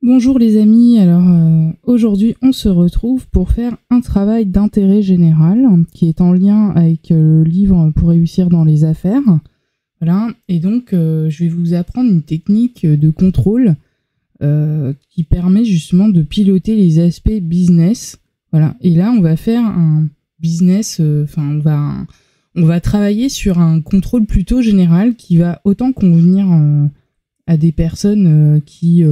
Bonjour les amis, aujourd'hui on se retrouve pour faire un travail d'intérêt général qui est en lien avec le livre Pour réussir dans les affaires. Voilà, et donc je vais vous apprendre une technique de contrôle qui permet justement de piloter les aspects business. Voilà, et là on va faire un business, on va travailler sur un contrôle plutôt général qui va autant convenir à des personnes qui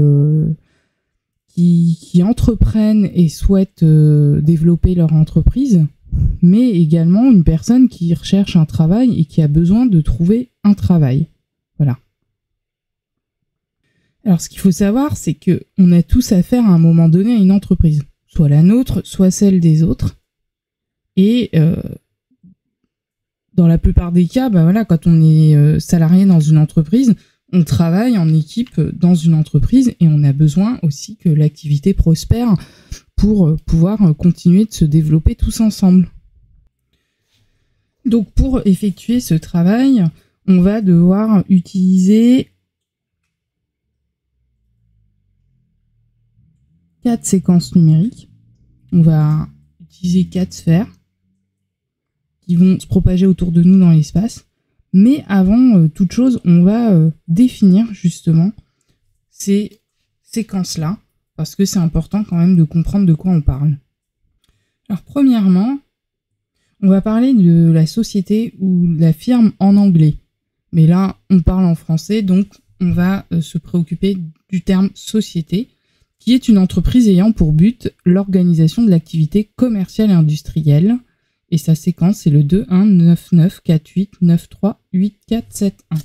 entreprennent et souhaitent développer leur entreprise, mais également une personne qui recherche un travail et qui a besoin de trouver un travail. Voilà. Alors, ce qu'il faut savoir, c'est qu'on a tous affaire à un moment donné à une entreprise, soit la nôtre, soit celle des autres. Et dans la plupart des cas, quand on est salarié dans une entreprise, on travaille en équipe dans une entreprise et on a besoin aussi que l'activité prospère pour pouvoir continuer de se développer tous ensemble. Donc pour effectuer ce travail, on va devoir utiliser 4 séquences numériques. On va utiliser 4 sphères qui vont se propager autour de nous dans l'espace. Mais avant toute chose, on va définir justement ces séquences-là, parce que c'est important quand même de comprendre de quoi on parle. Alors premièrement, on va parler de la société ou de la firme en anglais. Mais là, on parle en français, donc on va se préoccuper du terme société, qui est une entreprise ayant pour but l'organisation de l'activité commerciale et industrielle. Et sa séquence, c'est le 2, 1, 9, 9, 4, 8, 9, 3, 8, 4, 7, 1.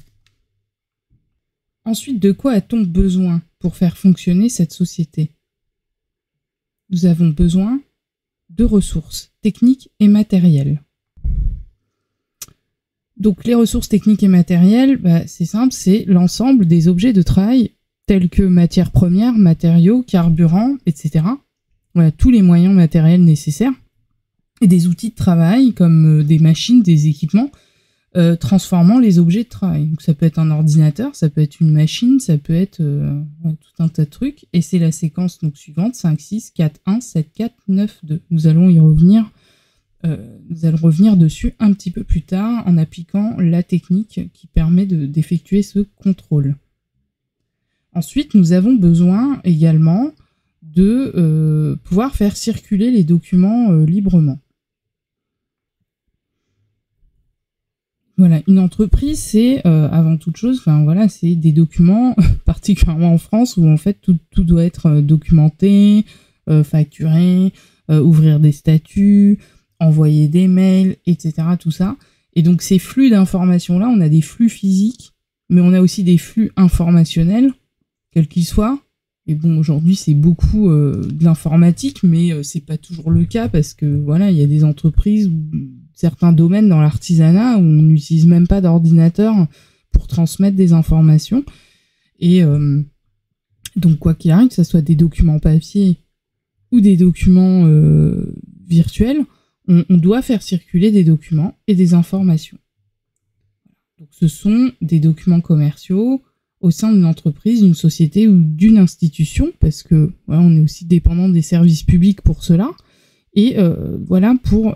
Ensuite, de quoi a-t-on besoin pour faire fonctionner cette société ? Nous avons besoin de ressources techniques et matérielles. Donc, les ressources techniques et matérielles, c'est simple, c'est l'ensemble des objets de travail tels que matières premières, matériaux, carburant, etc. Voilà, tous les moyens matériels nécessaires. Et des outils de travail comme des machines, des équipements, transformant les objets de travail. Donc ça peut être un ordinateur, ça peut être une machine, ça peut être tout un tas de trucs. Et c'est la séquence suivante, 5, 6, 4, 1, 7, 4, 9, 2. Nous allons revenir dessus un petit peu plus tard en appliquant la technique qui permet d'effectuer ce contrôle. Ensuite, nous avons besoin également de pouvoir faire circuler les documents librement. Voilà, une entreprise, c'est avant toute chose, c'est des documents, particulièrement en France, où en fait tout doit être documenté, facturé, ouvrir des statuts, envoyer des mails, etc. Tout ça. Et donc ces flux d'informations-là, on a des flux physiques, mais on a aussi des flux informationnels, quels qu'ils soient. Et bon, aujourd'hui, c'est beaucoup de l'informatique, mais c'est pas toujours le cas parce que il y a des entreprises ou certains domaines dans l'artisanat où on n'utilise même pas d'ordinateur pour transmettre des informations. Et donc, quoi qu'il arrive, que ce soit des documents papier ou des documents virtuels, on doit faire circuler des documents et des informations. Donc, ce sont des documents commerciaux au sein d'une entreprise, d'une société ou d'une institution, parce que on est aussi dépendant des services publics pour cela, et pour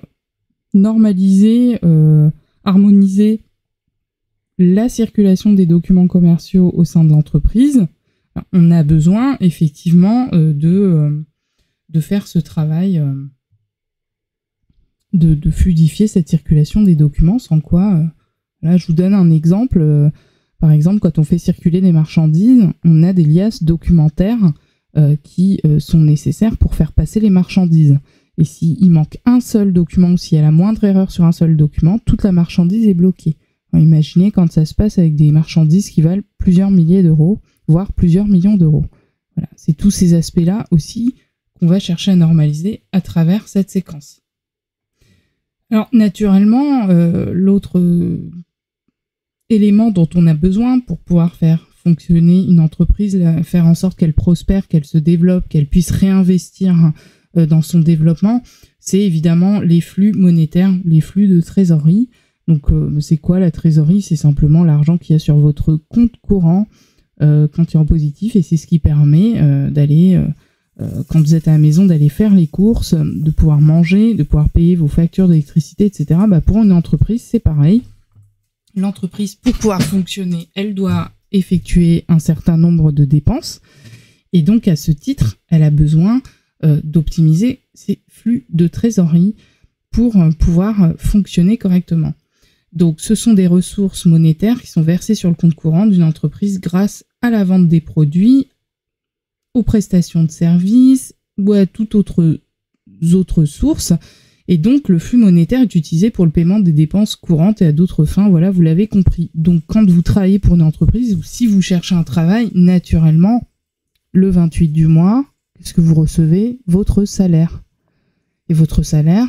normaliser, harmoniser la circulation des documents commerciaux au sein de l'entreprise, on a besoin effectivement de faire ce travail, de fluidifier cette circulation des documents, sans quoi, là je vous donne un exemple. Par exemple, quand on fait circuler des marchandises, on a des liasses documentaires qui sont nécessaires pour faire passer les marchandises. Et s'il manque un seul document ou s'il y a la moindre erreur sur un seul document, toute la marchandise est bloquée. Alors, imaginez quand ça se passe avec des marchandises qui valent plusieurs milliers d'euros, voire plusieurs millions d'euros. Voilà, c'est tous ces aspects-là aussi qu'on va chercher à normaliser à travers cette séquence. Alors, naturellement, l'autre élément dont on a besoin pour pouvoir faire fonctionner une entreprise, faire en sorte qu'elle prospère, qu'elle se développe, qu'elle puisse réinvestir dans son développement, c'est évidemment les flux monétaires, les flux de trésorerie. Donc c'est quoi la trésorerie ? C'est simplement l'argent qu'il y a sur votre compte courant quand il est en positif, et c'est ce qui permet d'aller, quand vous êtes à la maison, d'aller faire les courses, de pouvoir manger, de pouvoir payer vos factures d'électricité, etc. Pour une entreprise, c'est pareil. L'entreprise, pour pouvoir fonctionner, elle doit effectuer un certain nombre de dépenses, et donc à ce titre, elle a besoin d'optimiser ses flux de trésorerie pour pouvoir fonctionner correctement. Donc, ce sont des ressources monétaires qui sont versées sur le compte courant d'une entreprise grâce à la vente des produits, aux prestations de services ou à toute autre source. Et donc, le flux monétaire est utilisé pour le paiement des dépenses courantes et à d'autres fins. Voilà, vous l'avez compris. Donc, quand vous travaillez pour une entreprise ou si vous cherchez un travail, naturellement, le 28 du mois, qu'est-ce que vous recevez? Votre salaire. Et votre salaire,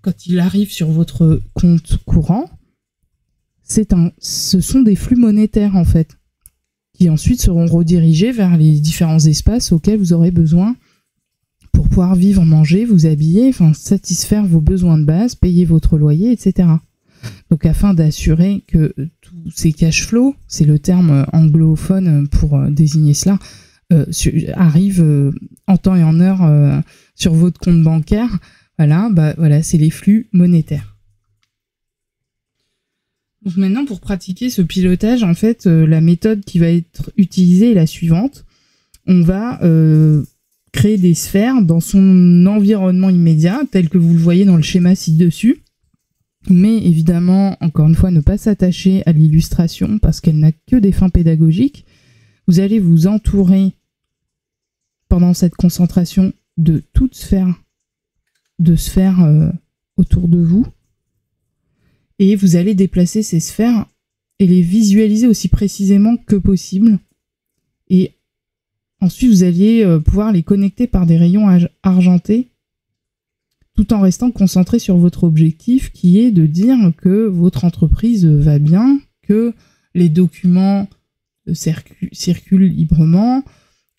quand il arrive sur votre compte courant, ce sont des flux monétaires en fait, qui ensuite seront redirigés vers les différents espaces auxquels vous aurez besoin pour pouvoir vivre, manger, vous habiller, satisfaire vos besoins de base, payer votre loyer, etc. Donc afin d'assurer que tous ces cash flows, c'est le terme anglophone pour désigner cela, arrivent en temps et en heure sur votre compte bancaire. Voilà, c'est les flux monétaires. Donc maintenant, pour pratiquer ce pilotage, en fait, la méthode qui va être utilisée est la suivante. On va créer des sphères dans son environnement immédiat, tel que vous le voyez dans le schéma ci-dessus. Mais évidemment, encore une fois, ne pas s'attacher à l'illustration parce qu'elle n'a que des fins pédagogiques. Vous allez vous entourer pendant cette concentration de toute sphère, de sphères autour de vous. Et vous allez déplacer ces sphères et les visualiser aussi précisément que possible. Et ensuite, vous allez pouvoir les connecter par des rayons argentés, tout en restant concentré sur votre objectif, qui est de dire que votre entreprise va bien, que les documents circulent librement,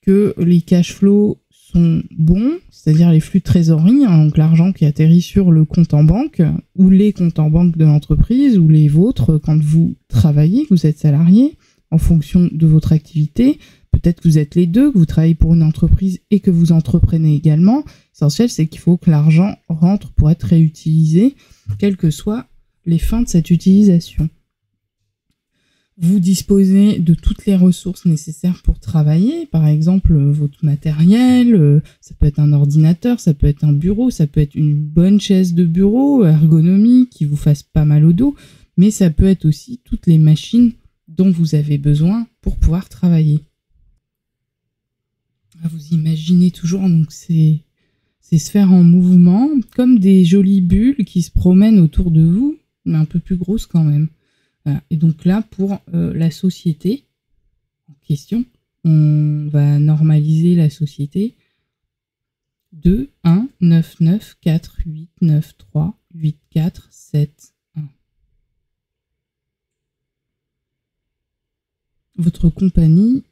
que les cash flows sont bons, c'est-à-dire les flux de trésorerie, donc l'argent qui atterrit sur le compte en banque, ou les comptes en banque de l'entreprise, ou les vôtres quand vous travaillez, que vous êtes salarié, en fonction de votre activité. Peut-être que vous êtes les deux, que vous travaillez pour une entreprise et que vous entreprenez également. L'essentiel, c'est qu'il faut que l'argent rentre pour être réutilisé, quelles que soient les fins de cette utilisation. Vous disposez de toutes les ressources nécessaires pour travailler, par exemple votre matériel, ça peut être un ordinateur, ça peut être un bureau, ça peut être une bonne chaise de bureau ergonomique qui vous fasse pas mal au dos, mais ça peut être aussi toutes les machines dont vous avez besoin pour pouvoir travailler. Vous imaginez toujours donc ces sphères en mouvement, comme des jolies bulles qui se promènent autour de vous, mais un peu plus grosses quand même. Voilà. Et donc là, pour la société en question, on va normaliser la société 2, 1, 9, 9, 4, 8, 9, 3, 8, 4, 7, 1. Votre compagnie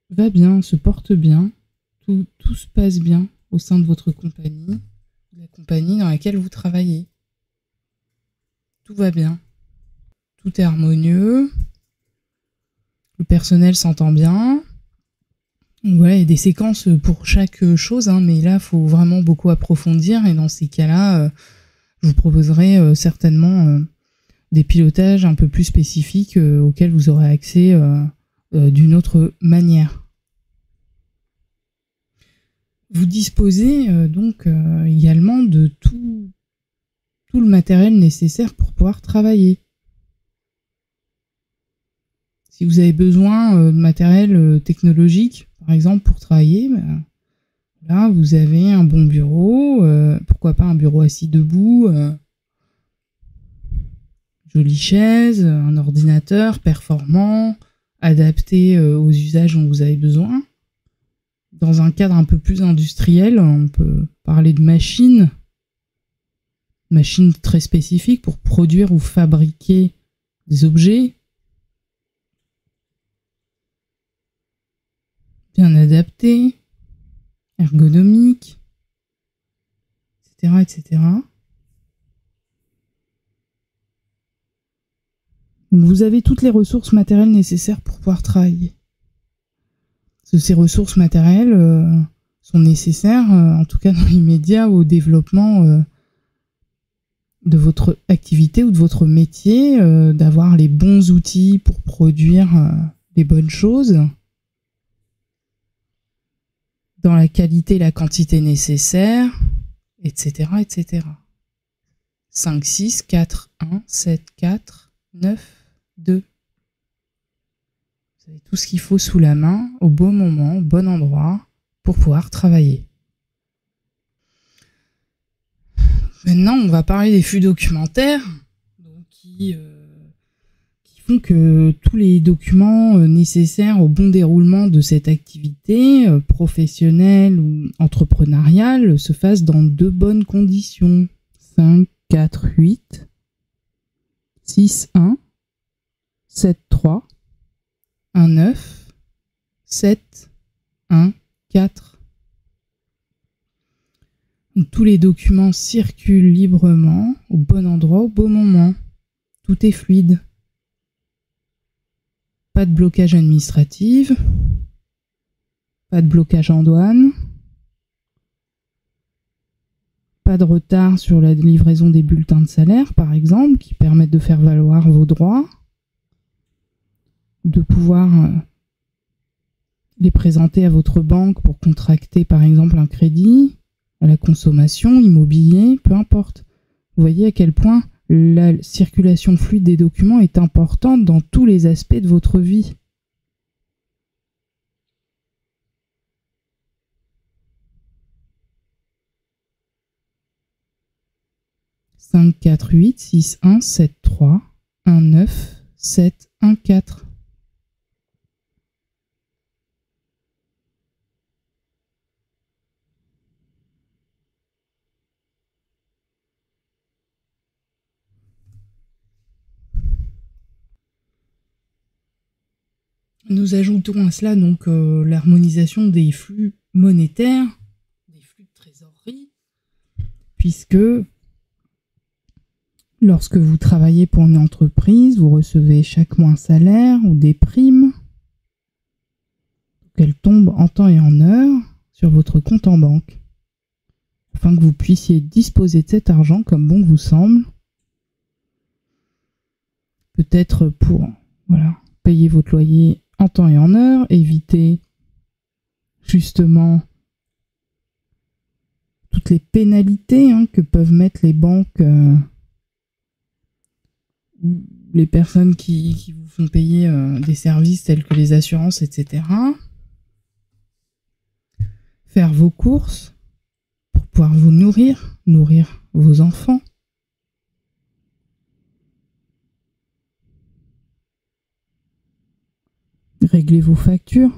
va bien, se porte bien, tout se passe bien au sein de votre compagnie, la compagnie dans laquelle vous travaillez. Tout va bien. Tout est harmonieux, le personnel s'entend bien. Ouais, il y a des séquences pour chaque chose, mais là, il faut vraiment beaucoup approfondir. Et dans ces cas-là, je vous proposerai certainement des pilotages un peu plus spécifiques auxquels vous aurez accès d'une autre manière. Vous disposez donc également de tout le matériel nécessaire pour pouvoir travailler. Si vous avez besoin de matériel technologique, par exemple, pour travailler, là, vous avez un bon bureau, pourquoi pas un bureau assis debout, jolie chaise, un ordinateur performant, adapté aux usages dont vous avez besoin. Dans un cadre un peu plus industriel, on peut parler de machines très spécifiques pour produire ou fabriquer des objets bien adaptés, ergonomiques, etc., etc. Donc vous avez toutes les ressources matérielles nécessaires pour pouvoir travailler. Parce que ces ressources matérielles sont nécessaires, en tout cas dans l'immédiat, au développement de votre activité ou de votre métier, d'avoir les bons outils pour produire les bonnes choses, dans la qualité et la quantité nécessaires, etc., etc. 5, 6, 4, 1, 7, 4, 9, 2. Vous avez tout ce qu'il faut sous la main, au bon moment, au bon endroit, pour pouvoir travailler. Maintenant, on va parler des flux documentaires, donc qui font que tous les documents nécessaires au bon déroulement de cette activité professionnelle ou entrepreneuriale se fassent dans de bonnes conditions. 5, 4, 8, 6, 1, 7, 3, 1, 9, 7, 1, 4. Donc, tous les documents circulent librement, au bon endroit, au bon moment. Tout est fluide. Pas de blocage administratif, pas de blocage en douane, pas de retard sur la livraison des bulletins de salaire, par exemple, qui permettent de faire valoir vos droits, de pouvoir les présenter à votre banque pour contracter, par exemple, un crédit, à la consommation, immobilier, peu importe. Vous voyez à quel point la circulation fluide des documents est importante dans tous les aspects de votre vie. « 5, 4, 8, 6, 1, 7, 3, 1, 9, 7, 1, 4. » Nous ajoutons à cela donc l'harmonisation des flux monétaires, des flux de trésorerie, puisque lorsque vous travaillez pour une entreprise, vous recevez chaque mois un salaire ou des primes, qu'elles tombent en temps et en heure sur votre compte en banque, afin que vous puissiez disposer de cet argent comme bon vous semble, peut-être pour payer votre loyer en temps et en heure, éviter justement toutes les pénalités que peuvent mettre les banques ou les personnes qui vous font payer des services tels que les assurances, etc. Faire vos courses pour pouvoir vous nourrir vos enfants. Régler vos factures,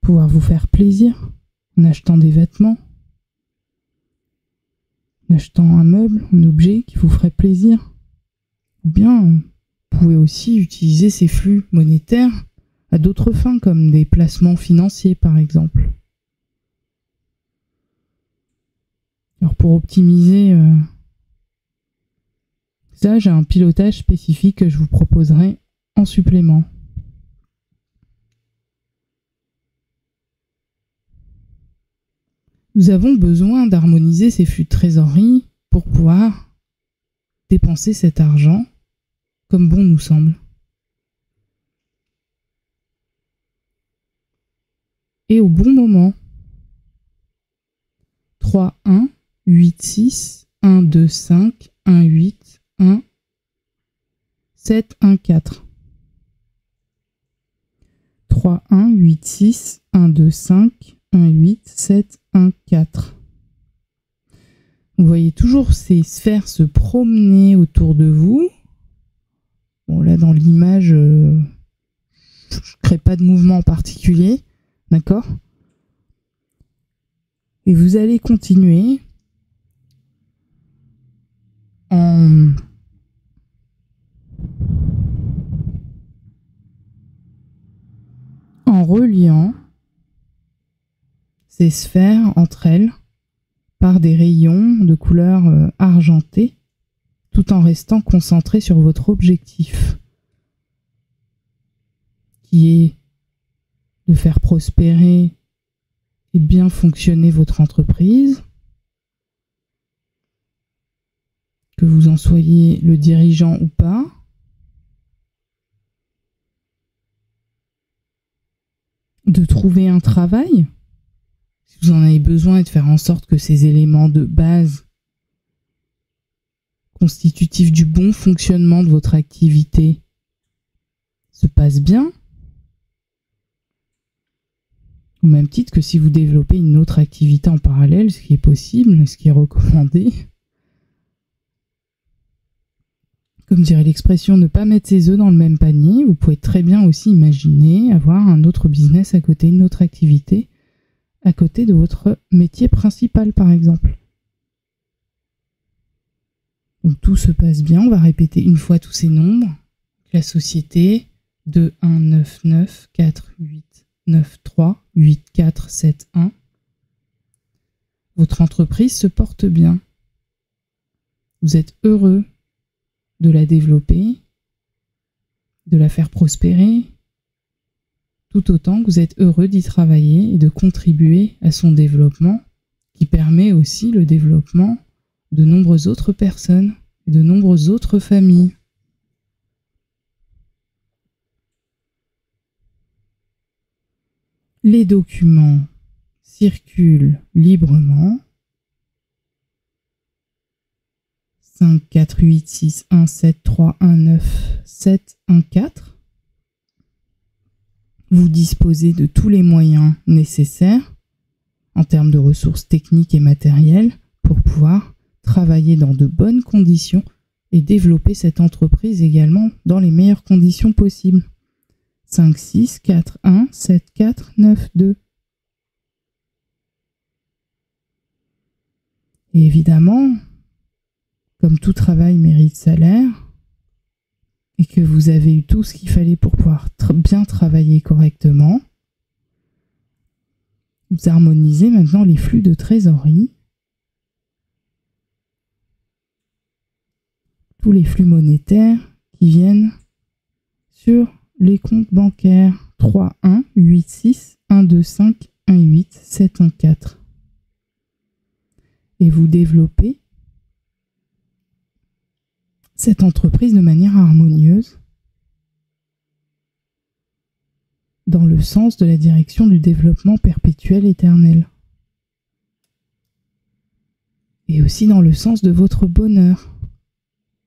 pouvoir vous faire plaisir en achetant des vêtements, en achetant un meuble, un objet qui vous ferait plaisir. Ou bien, vous pouvez aussi utiliser ces flux monétaires à d'autres fins, comme des placements financiers par exemple. Alors pour optimiser ça, j'ai un pilotage spécifique que je vous proposerai en supplément. Nous avons besoin d'harmoniser ces flux de trésorerie pour pouvoir dépenser cet argent comme bon nous semble. Et au bon moment. 3, 1, 8, 6, 1, 2, 5, 1, 8, 1, 7, 1, 4. 3, 1, 8, 6, 1, 2, 5, 1, 8, 7, 1, 4. Vous voyez toujours ces sphères se promener autour de vous. Bon, là, dans l'image, je ne crée pas de mouvement en particulier. D'accord ? Et vous allez continuer en reliant ces sphères entre elles par des rayons de couleur argentée tout en restant concentré sur votre objectif, qui est de faire prospérer et bien fonctionner votre entreprise, que vous en soyez le dirigeant ou pas. De trouver un travail, si vous en avez besoin, et de faire en sorte que ces éléments de base constitutifs du bon fonctionnement de votre activité se passent bien. Au même titre que si vous développez une autre activité en parallèle, ce qui est possible, ce qui est recommandé. Comme dirait l'expression, ne pas mettre ses œufs dans le même panier. Vous pouvez très bien aussi imaginer avoir un autre business à côté, une autre activité à côté de votre métier principal, par exemple. Donc tout se passe bien. On va répéter une fois tous ces nombres. La société 2, 1, 9, 9, 4, 8, 9, 3, 8, 4, 7, 1. Votre entreprise se porte bien. Vous êtes heureux de la développer, de la faire prospérer, tout autant que vous êtes heureux d'y travailler et de contribuer à son développement, qui permet aussi le développement de nombreuses autres personnes et de nombreuses autres familles. Les documents circulent librement. 5, 4, 8, 6, 1, 7, 3, 1, 9, 7, 1, 4. Vous disposez de tous les moyens nécessaires en termes de ressources techniques et matérielles pour pouvoir travailler dans de bonnes conditions et développer cette entreprise également dans les meilleures conditions possibles. 5, 6, 4, 1, 7, 4, 9, 2. Et évidemment, comme tout travail mérite salaire, et que vous avez eu tout ce qu'il fallait pour pouvoir bien travailler correctement, vous harmonisez maintenant les flux de trésorerie, tous les flux monétaires qui viennent sur les comptes bancaires 3, 1, 8, 6, 1, 2, 5, 1, 8, 7, 1, 4. Et vous développez cette entreprise de manière harmonieuse dans le sens de la direction du développement perpétuel éternel. Et aussi dans le sens de votre bonheur.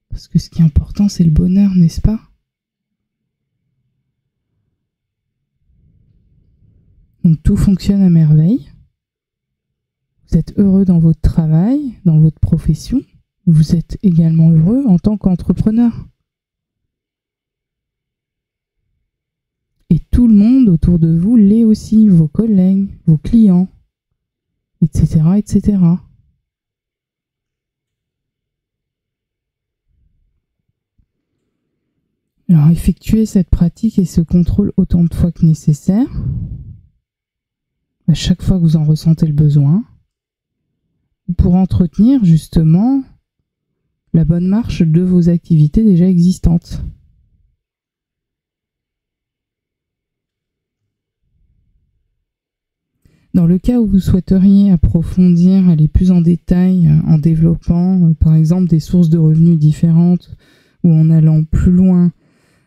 Parce que ce qui est important, c'est le bonheur, n'est-ce pas ? Donc tout fonctionne à merveille. Vous êtes heureux dans votre travail, dans votre profession. Vous êtes également heureux en tant qu'entrepreneur. Et tout le monde autour de vous l'est aussi, vos collègues, vos clients, etc., etc. Alors, effectuez cette pratique et ce contrôle autant de fois que nécessaire, à chaque fois que vous en ressentez le besoin, pour entretenir justement la bonne marche de vos activités déjà existantes. Dans le cas où vous souhaiteriez approfondir, aller plus en détail en développant par exemple des sources de revenus différentes ou en allant plus loin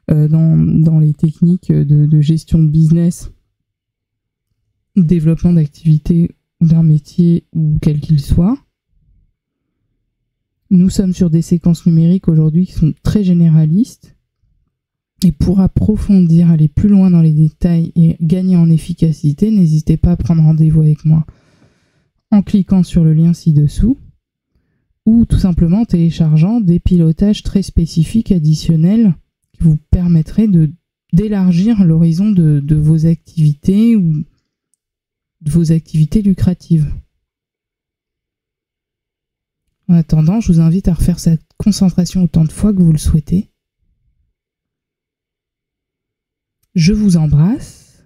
dans les techniques de gestion de business, développement d'activités ou d'un métier ou quel qu'il soit, nous sommes sur des séquences numériques aujourd'hui qui sont très généralistes. Et pour approfondir, aller plus loin dans les détails et gagner en efficacité, n'hésitez pas à prendre rendez-vous avec moi en cliquant sur le lien ci-dessous ou tout simplement en téléchargeant des pilotages très spécifiques additionnels qui vous permettraient d'élargir l'horizon de vos activités ou de vos activités lucratives. En attendant, je vous invite à refaire cette concentration autant de fois que vous le souhaitez. Je vous embrasse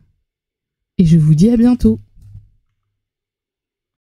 et je vous dis à bientôt.